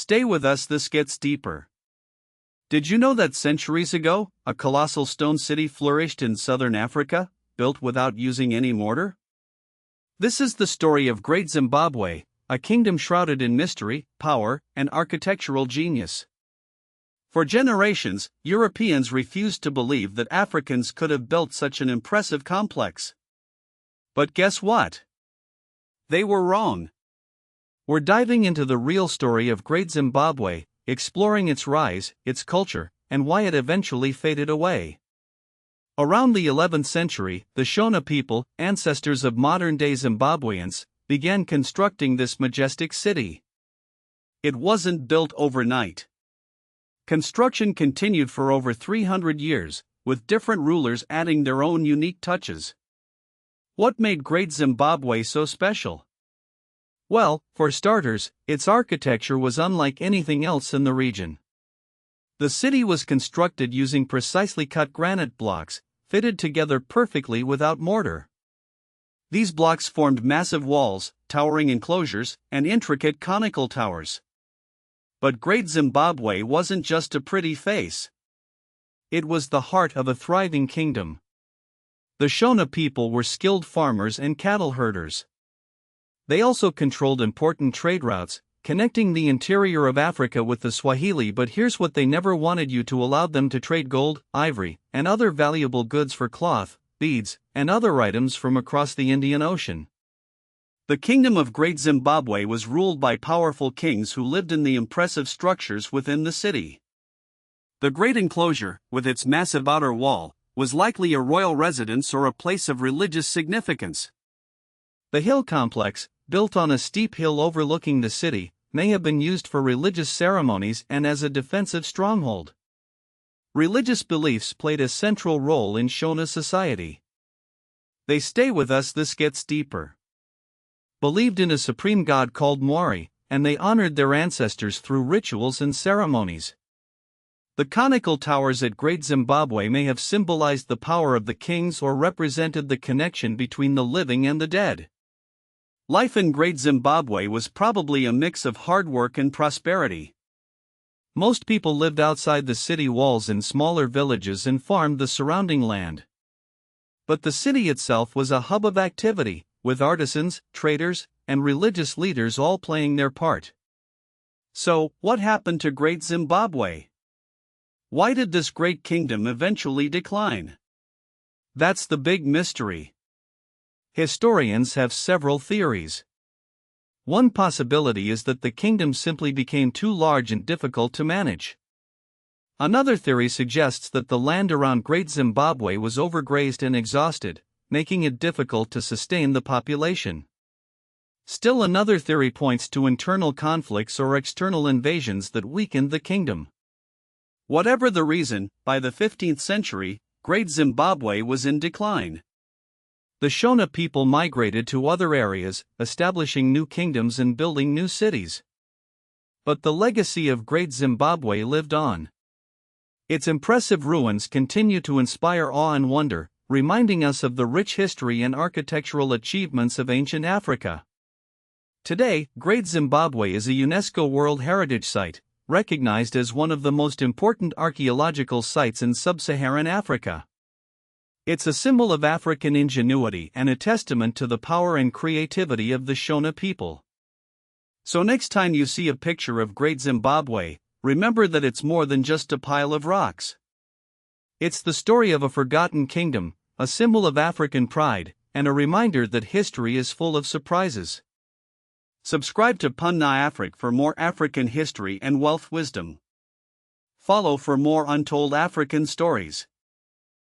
Stay with us, this gets deeper. Did you know that centuries ago, a colossal stone city flourished in southern Africa, built without using any mortar? This is the story of Great Zimbabwe, a kingdom shrouded in mystery, power, and architectural genius. For generations, Europeans refused to believe that Africans could have built such an impressive complex. But guess what? They were wrong. We're diving into the real story of Great Zimbabwe, exploring its rise, its culture, and why it eventually faded away. Around the 11th century, the Shona people, ancestors of modern-day Zimbabweans, began constructing this majestic city. It wasn't built overnight. Construction continued for over 300 years, with different rulers adding their own unique touches. What made Great Zimbabwe so special? Well, for starters, its architecture was unlike anything else in the region. The city was constructed using precisely cut granite blocks, fitted together perfectly without mortar. These blocks formed massive walls, towering enclosures, and intricate conical towers. But Great Zimbabwe wasn't just a pretty face. It was the heart of a thriving kingdom. The Shona people were skilled farmers and cattle herders. They also controlled important trade routes, connecting the interior of Africa with the Swahili. But here's what they never wanted: you to allow them to trade gold, ivory, and other valuable goods for cloth, beads, and other items from across the Indian Ocean. The Kingdom of Great Zimbabwe was ruled by powerful kings who lived in the impressive structures within the city. The Great Enclosure, with its massive outer wall, was likely a royal residence or a place of religious significance. The hill complex, built on a steep hill overlooking the city, may have been used for religious ceremonies and as a defensive stronghold. Religious beliefs played a central role in Shona society. They stay with us, this gets deeper. Believed in a supreme god called Mwari, and they honored their ancestors through rituals and ceremonies. The conical towers at Great Zimbabwe may have symbolized the power of the kings or represented the connection between the living and the dead. Life in Great Zimbabwe was probably a mix of hard work and prosperity. Most people lived outside the city walls in smaller villages and farmed the surrounding land. But the city itself was a hub of activity, with artisans, traders, and religious leaders all playing their part. So, what happened to Great Zimbabwe? Why did this great kingdom eventually decline? That's the big mystery. Historians have several theories. One possibility is that the kingdom simply became too large and difficult to manage. Another theory suggests that the land around Great Zimbabwe was overgrazed and exhausted, making it difficult to sustain the population. Still another theory points to internal conflicts or external invasions that weakened the kingdom. Whatever the reason, by the 15th century, Great Zimbabwe was in decline. The Shona people migrated to other areas, establishing new kingdoms and building new cities. But the legacy of Great Zimbabwe lived on. Its impressive ruins continue to inspire awe and wonder, reminding us of the rich history and architectural achievements of ancient Africa. Today, Great Zimbabwe is a UNESCO World Heritage Site, recognized as one of the most important archaeological sites in sub-Saharan Africa. It's a symbol of African ingenuity and a testament to the power and creativity of the Shona people. So next time you see a picture of Great Zimbabwe, remember that it's more than just a pile of rocks. It's the story of a forgotten kingdom, a symbol of African pride, and a reminder that history is full of surprises. Subscribe to Punna Afrik for more African history and wealth wisdom. Follow for more untold African stories.